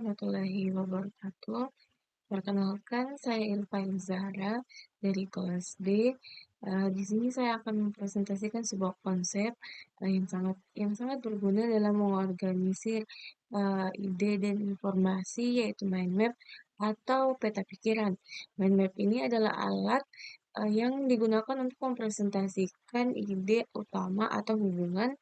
warahmatullahi wabarakatuh. Perkenalkan, saya Ilfa Zahra dari kelas D. Di sini saya akan mempresentasikan sebuah konsep yang sangat berguna dalam mengorganisir ide dan informasi, yaitu mind map atau peta pikiran. Mind map ini adalah alat yang digunakan untuk mempresentasikan ide utama atau hubungannya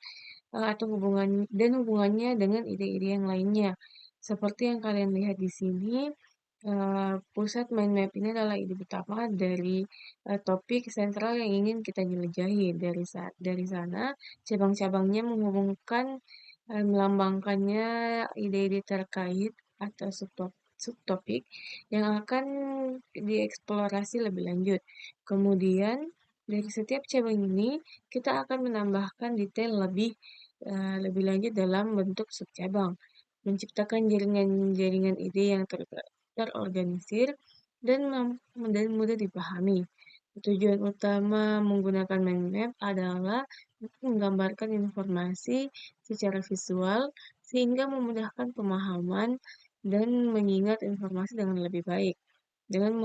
dengan ide-ide yang lainnya. Seperti yang kalian lihat di sini, pusat mind map ini adalah ide utama dari topik sentral yang ingin kita jelajahi. Dari sana, cabang-cabangnya menghubungkan, melambangkannya ide-ide terkait atau subtopik yang akan dieksplorasi lebih lanjut. Kemudian, dari setiap cabang ini, kita akan menambahkan detail lebih lanjut dalam bentuk subcabang, menciptakan jaringan-jaringan ide yang terorganisir dan mudah dipahami. Tujuan utama menggunakan mind map adalah untuk menggambarkan informasi secara visual sehingga memudahkan pemahaman dan mengingat informasi dengan lebih baik. Dengan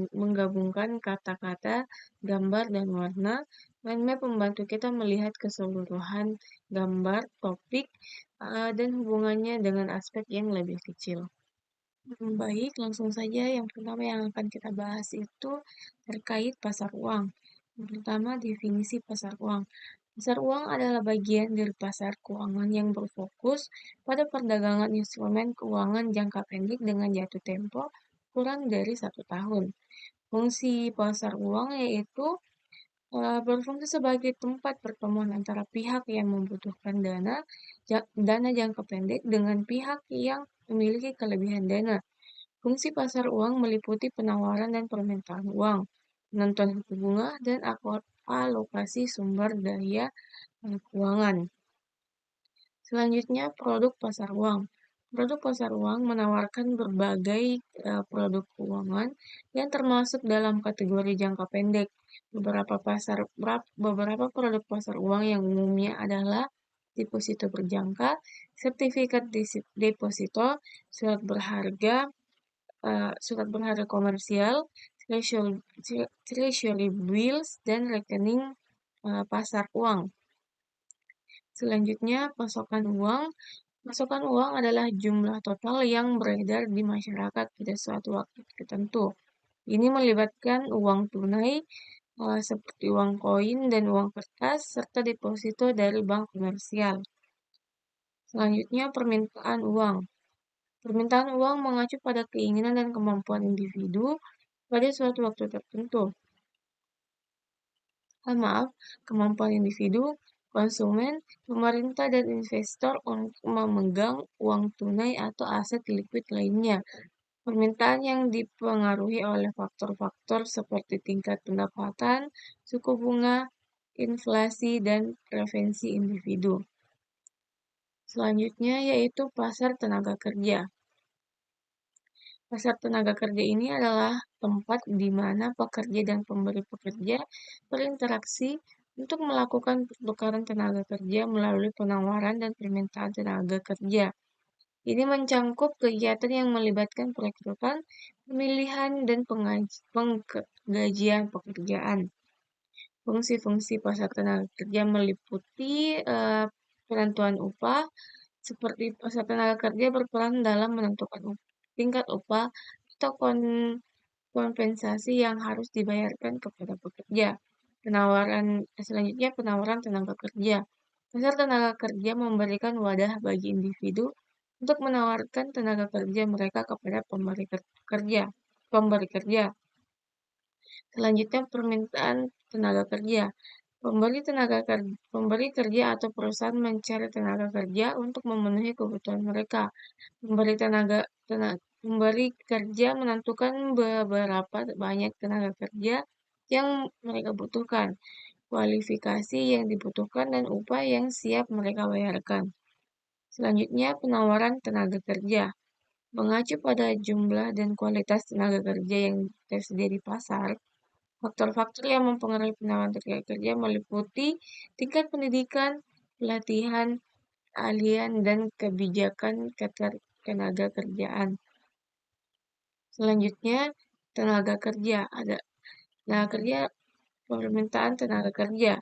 menggabungkan kata-kata, gambar, dan warna, mind map membantu kita melihat keseluruhan gambar, topik, dan hubungannya dengan aspek yang lebih kecil. Baik, langsung saja yang pertama yang akan kita bahas itu terkait pasar uang. Yang pertama, definisi pasar uang. Pasar uang adalah bagian dari pasar keuangan yang berfokus pada perdagangan instrumen keuangan jangka pendek dengan jatuh tempo kurang dari 1 tahun. Fungsi pasar uang yaitu berfungsi sebagai tempat pertemuan antara pihak yang membutuhkan dana jangka pendek dengan pihak yang memiliki kelebihan dana. Fungsi pasar uang meliputi penawaran dan permintaan uang, penentuan suku bunga, dan alokasi sumber daya keuangan. Selanjutnya, produk pasar uang. Produk pasar uang menawarkan berbagai produk keuangan yang termasuk dalam kategori jangka pendek. Beberapa produk pasar uang yang umumnya adalah deposito berjangka, sertifikat deposito, surat berharga komersial, treasury bills, dan rekening pasar uang. Selanjutnya, pasokan uang. Pasokan uang adalah jumlah total yang beredar di masyarakat pada suatu waktu tertentu. Ini melibatkan uang tunai, seperti uang koin dan uang kertas, serta deposito dari bank komersial. Selanjutnya, permintaan uang. Permintaan uang mengacu pada keinginan dan kemampuan individu pada suatu waktu tertentu. Kemampuan individu, konsumen, pemerintah, dan investor untuk memegang uang tunai atau aset likuid lainnya. Permintaan yang dipengaruhi oleh faktor-faktor seperti tingkat pendapatan, suku bunga, inflasi, dan preferensi individu. Selanjutnya yaitu pasar tenaga kerja. Pasar tenaga kerja ini adalah tempat di mana pekerja dan pemberi pekerja berinteraksi untuk melakukan pertukaran tenaga kerja melalui penawaran dan permintaan tenaga kerja. Ini mencangkup kegiatan yang melibatkan perekrutan, pemilihan, dan penggajian pekerjaan. Fungsi-fungsi pasar tenaga kerja meliputi penentuan upah, seperti pasar tenaga kerja berperan dalam menentukan tingkat upah atau kompensasi yang harus dibayarkan kepada pekerja. Selanjutnya penawaran tenaga kerja. Pasar tenaga kerja memberikan wadah bagi individu untuk menawarkan tenaga kerja mereka kepada pemberi kerja. Selanjutnya permintaan tenaga kerja. Pemberi kerja atau perusahaan mencari tenaga kerja untuk memenuhi kebutuhan mereka. Pemberi kerja menentukan beberapa banyak tenaga kerja yang mereka butuhkan, kualifikasi yang dibutuhkan, dan upah yang siap mereka bayarkan. Selanjutnya, penawaran tenaga kerja. Mengacu pada jumlah dan kualitas tenaga kerja yang tersedia di pasar, faktor-faktor yang mempengaruhi penawaran tenaga kerja meliputi tingkat pendidikan, pelatihan, keahlian, dan kebijakan tenaga kerjaan. Selanjutnya, tenaga kerja. Ada tenaga kerja, permintaan tenaga kerja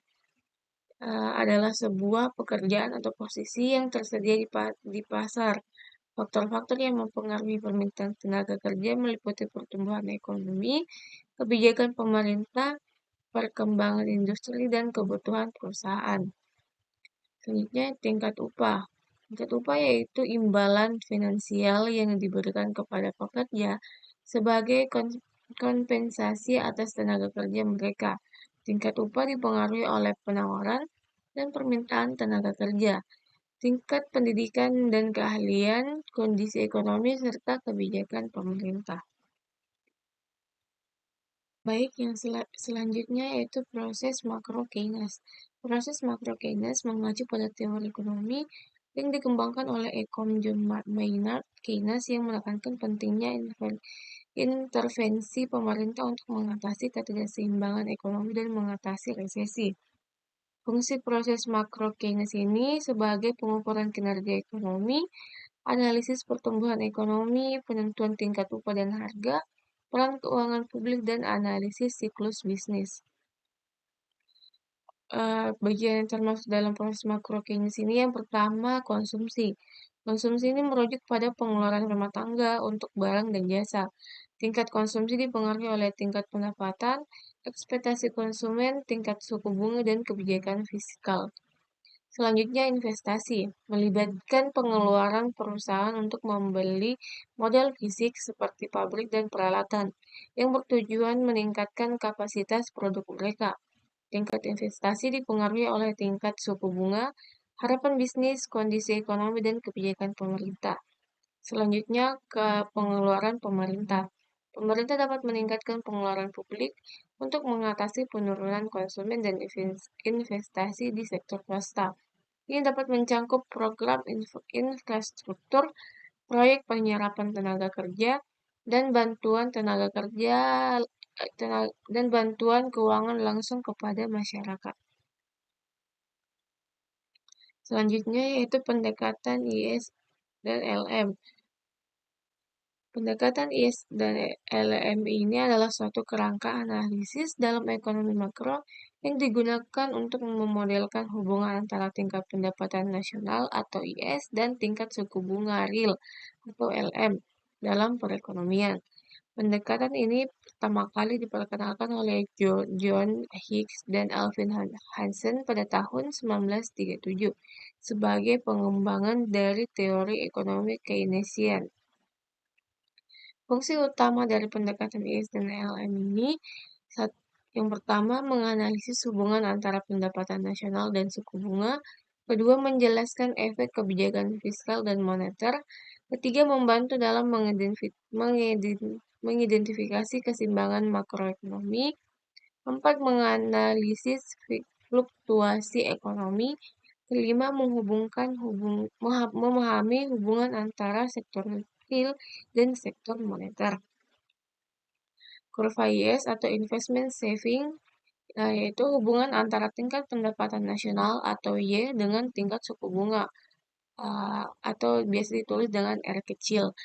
adalah sebuah pekerjaan atau posisi yang tersedia di pasar. Faktor-faktor yang mempengaruhi permintaan tenaga kerja meliputi pertumbuhan ekonomi, kebijakan pemerintah, perkembangan industri, dan kebutuhan perusahaan. Selanjutnya, tingkat upah. Tingkat upah yaitu imbalan finansial yang diberikan kepada pekerja sebagai kompensasi atas tenaga kerja mereka. Tingkat upah dipengaruhi oleh penawaran dan permintaan tenaga kerja, tingkat pendidikan dan keahlian, kondisi ekonomi, serta kebijakan pemerintah. Baik, yang selanjutnya yaitu proses makro Keynes. Proses makro Keynes mengacu pada teori ekonomi yang dikembangkan oleh Ekom John Maynard Keynes yang menekankan pentingnya intervensi pemerintah untuk mengatasi ketidakseimbangan ekonomi dan mengatasi resesi. Fungsi proses makro Keynes ini sebagai pengukuran kinerja ekonomi, analisis pertumbuhan ekonomi, penentuan tingkat upah dan harga, peran keuangan publik, dan analisis siklus bisnis. Bagian yang termasuk dalam proses makro Keynes ini yang pertama, konsumsi. Konsumsi ini merujuk pada pengeluaran rumah tangga untuk barang dan jasa. Tingkat konsumsi dipengaruhi oleh tingkat pendapatan, ekspektasi konsumen, tingkat suku bunga, dan kebijakan fiskal. Selanjutnya, investasi melibatkan pengeluaran perusahaan untuk membeli modal fisik seperti pabrik dan peralatan yang bertujuan meningkatkan kapasitas produk mereka. Tingkat investasi dipengaruhi oleh tingkat suku bunga, harapan bisnis, kondisi ekonomi, dan kebijakan pemerintah. Selanjutnya, ke pengeluaran pemerintah. Pemerintah dapat meningkatkan pengeluaran publik untuk mengatasi penurunan konsumen dan investasi di sektor swasta. Ini dapat mencangkup program infrastruktur, proyek penyerapan tenaga kerja, dan bantuan tenaga kerja dan bantuan keuangan langsung kepada masyarakat. Selanjutnya yaitu pendekatan IS dan LM. Pendekatan IS dan LM ini adalah suatu kerangka analisis dalam ekonomi makro yang digunakan untuk memodelkan hubungan antara tingkat pendapatan nasional atau IS dan tingkat suku bunga real atau LM dalam perekonomian. Pendekatan ini pertama kali diperkenalkan oleh John Hicks dan Alvin Hansen pada tahun 1937 sebagai pengembangan dari teori ekonomi Keynesian. Fungsi utama dari pendekatan IS dan LM ini, yang pertama, menganalisis hubungan antara pendapatan nasional dan suku bunga. Kedua, menjelaskan efek kebijakan fiskal dan moneter. Ketiga, membantu dalam mengidentifikasi keseimbangan makroekonomi. Keempat, menganalisis fluktuasi ekonomi. Kelima, memahami hubungan antara sektor real dan sektor moneter. Kurva IS atau investment saving yaitu hubungan antara tingkat pendapatan nasional atau Y dengan tingkat suku bunga atau biasa ditulis dengan R kecil.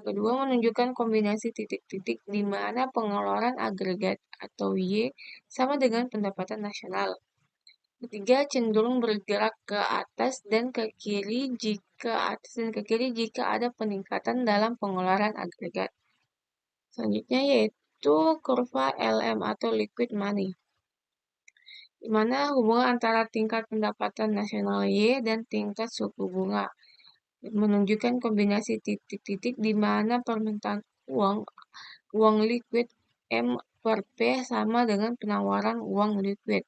Kedua, menunjukkan kombinasi titik-titik di mana pengeluaran agregat atau Y sama dengan pendapatan nasional. Ketiga, cenderung bergerak ke atas dan ke kiri jika ada peningkatan dalam pengeluaran agregat. Selanjutnya yaitu kurva LM atau liquid money, di mana hubungan antara tingkat pendapatan nasional Y dan tingkat suku bunga menunjukkan kombinasi titik-titik di mana permintaan uang liquid M per P sama dengan penawaran uang liquid.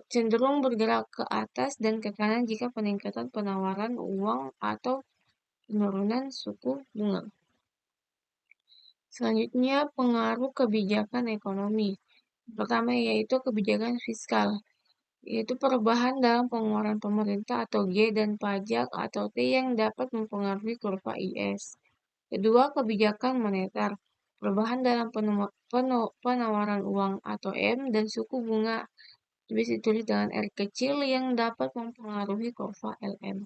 Cenderung bergerak ke atas dan ke kanan jika peningkatan penawaran uang atau penurunan suku bunga. Selanjutnya, pengaruh kebijakan ekonomi. Pertama yaitu kebijakan fiskal, yaitu perubahan dalam pengeluaran pemerintah atau G dan pajak atau T yang dapat mempengaruhi kurva IS. Kedua, kebijakan moneter, perubahan dalam penawaran uang atau M dan suku bunga bisa ditulis dengan R kecil yang dapat mempengaruhi kurva LM.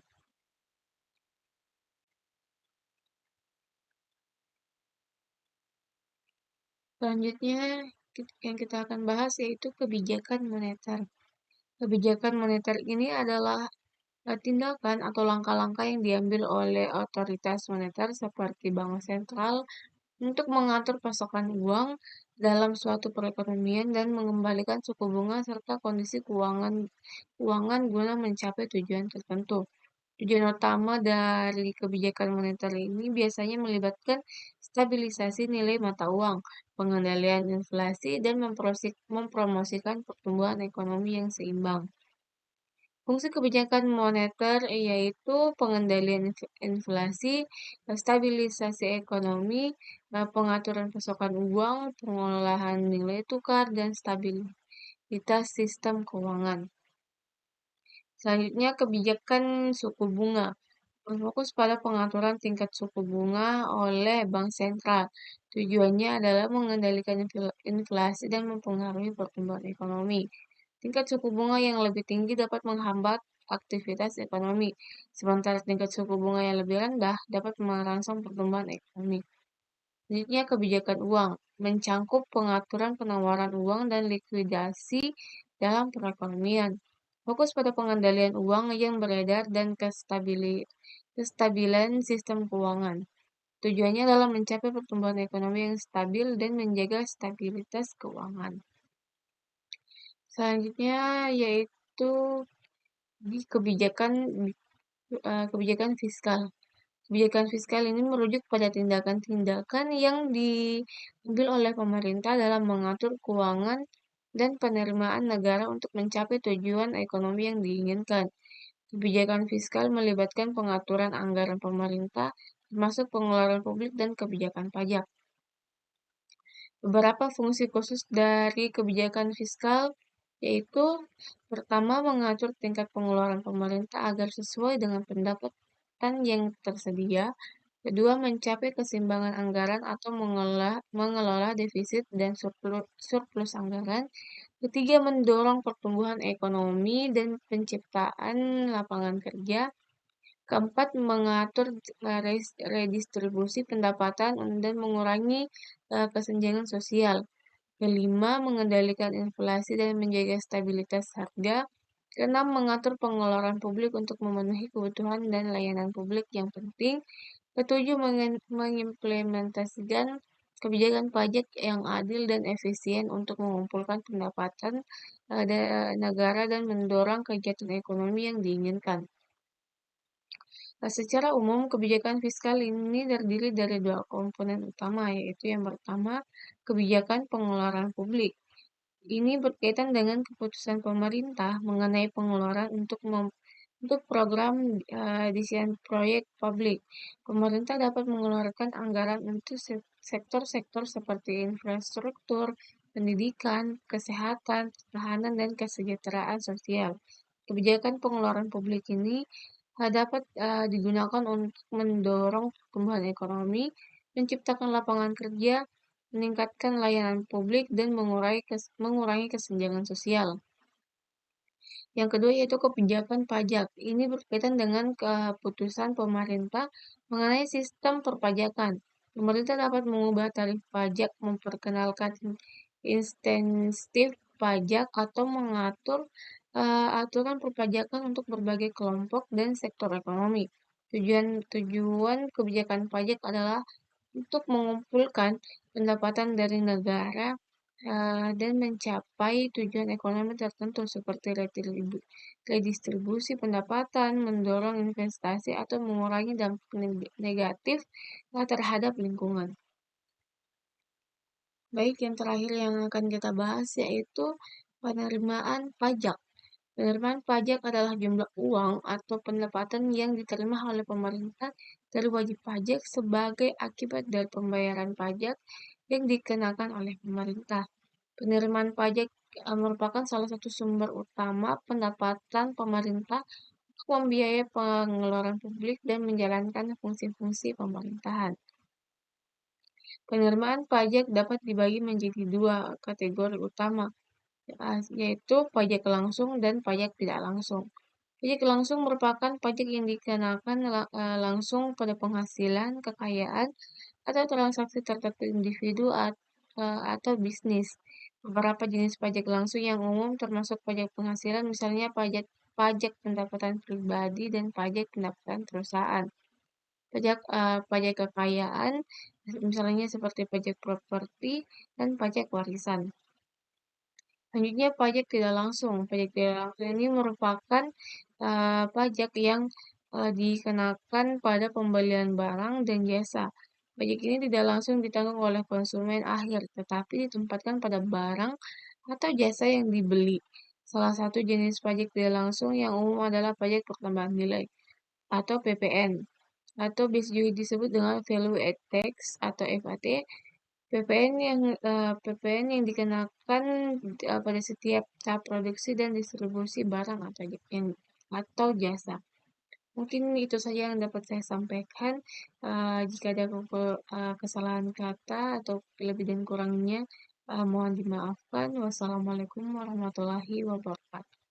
Selanjutnya, yang kita akan bahas yaitu kebijakan moneter. Kebijakan moneter ini adalah tindakan atau langkah-langkah yang diambil oleh otoritas moneter seperti bank sentral untuk mengatur pasokan uang dalam suatu perekonomian dan mengembalikan suku bunga serta kondisi keuangan keuangan guna mencapai tujuan tertentu. Tujuan utama dari kebijakan moneter ini biasanya melibatkan stabilisasi nilai mata uang, pengendalian inflasi, dan mempromosikan pertumbuhan ekonomi yang seimbang. Fungsi kebijakan moneter yaitu pengendalian inflasi, stabilisasi ekonomi, pengaturan pasokan uang, pengolahan nilai tukar, dan stabilitas sistem keuangan. Selanjutnya, kebijakan suku bunga berfokus pada pengaturan tingkat suku bunga oleh bank sentral. Tujuannya adalah mengendalikan inflasi dan mempengaruhi pertumbuhan ekonomi. Tingkat suku bunga yang lebih tinggi dapat menghambat aktivitas ekonomi, sementara tingkat suku bunga yang lebih rendah dapat merangsang pertumbuhan ekonomi. Selanjutnya, kebijakan uang mencangkup pengaturan penawaran uang dan likuidasi dalam perekonomian. Fokus pada pengendalian uang yang beredar dan kestabilan sistem keuangan. Tujuannya adalah mencapai pertumbuhan ekonomi yang stabil dan menjaga stabilitas keuangan. Selanjutnya yaitu di kebijakan fiskal. Kebijakan fiskal ini merujuk pada tindakan-tindakan yang diambil oleh pemerintah dalam mengatur keuangan dan penerimaan negara untuk mencapai tujuan ekonomi yang diinginkan. Kebijakan fiskal melibatkan pengaturan anggaran pemerintah, termasuk pengeluaran publik dan kebijakan pajak. Beberapa fungsi khusus dari kebijakan fiskal yaitu pertama mengatur tingkat pengeluaran pemerintah agar sesuai dengan pendapatan yang tersedia. Kedua, mencapai keseimbangan anggaran atau mengelola defisit dan surplus anggaran. Ketiga, mendorong pertumbuhan ekonomi dan penciptaan lapangan kerja. Keempat, mengatur redistribusi pendapatan dan mengurangi kesenjangan sosial. Kelima, mengendalikan inflasi dan menjaga stabilitas harga. Keenam, mengatur pengeluaran publik untuk memenuhi kebutuhan dan layanan publik yang penting. Ketujuh, mengimplementasikan kebijakan pajak yang adil dan efisien untuk mengumpulkan pendapatan negara dan mendorong kegiatan ekonomi yang diinginkan. Secara umum, kebijakan fiskal ini terdiri dari dua komponen utama, yaitu yang pertama, kebijakan pengeluaran publik. Ini berkaitan dengan keputusan pemerintah mengenai pengeluaran untuk program desain proyek publik. Pemerintah dapat mengeluarkan anggaran untuk sektor-sektor seperti infrastruktur, pendidikan, kesehatan, pertahanan, dan kesejahteraan sosial. Kebijakan pengeluaran publik ini dapat digunakan untuk mendorong pertumbuhan ekonomi, menciptakan lapangan kerja, meningkatkan layanan publik, dan mengurangi kesenjangan sosial. Yang kedua yaitu kebijakan pajak. Ini berkaitan dengan keputusan pemerintah mengenai sistem perpajakan. Pemerintah dapat mengubah tarif pajak, memperkenalkan insentif pajak, atau mengatur aturan perpajakan untuk berbagai kelompok dan sektor ekonomi. Tujuan kebijakan pajak adalah untuk mengumpulkan pendapatan dari negara dan mencapai tujuan ekonomi tertentu seperti redistribusi pendapatan, mendorong investasi, atau mengurangi dampak negatif terhadap lingkungan. Baik, yang terakhir yang akan kita bahas yaitu penerimaan pajak. Penerimaan pajak adalah jumlah uang atau pendapatan yang diterima oleh pemerintah dari wajib pajak sebagai akibat dari pembayaran pajak yang dikenakan oleh pemerintah. Penerimaan pajak merupakan salah satu sumber utama pendapatan pemerintah untuk membiayai pengeluaran publik dan menjalankan fungsi-fungsi pemerintahan. Penerimaan pajak dapat dibagi menjadi dua kategori utama, yaitu pajak langsung dan pajak tidak langsung. Pajak langsung merupakan pajak yang dikenakan langsung pada penghasilan, kekayaan, atau transaksi tertentu individu atau bisnis. Beberapa jenis pajak langsung yang umum termasuk pajak penghasilan, misalnya pajak pajak pendapatan pribadi dan pajak pendapatan perusahaan. Pajak kekayaan, misalnya seperti pajak properti dan pajak warisan. Selanjutnya pajak tidak langsung. Pajak tidak langsung ini merupakan pajak yang dikenakan pada pembelian barang dan jasa. Pajak ini tidak langsung ditanggung oleh konsumen akhir, tetapi ditempatkan pada barang atau jasa yang dibeli. Salah satu jenis pajak tidak langsung yang umum adalah pajak pertambahan nilai atau PPN, atau biasa juga disebut dengan Value Added Tax atau VAT. PPN yang dikenakan pada setiap tahap produksi dan distribusi barang atau jasa. Mungkin itu saja yang dapat saya sampaikan. Jika ada kesalahan kata atau lebih dan kurangnya, mohon dimaafkan. Wassalamualaikum warahmatullahi wabarakatuh.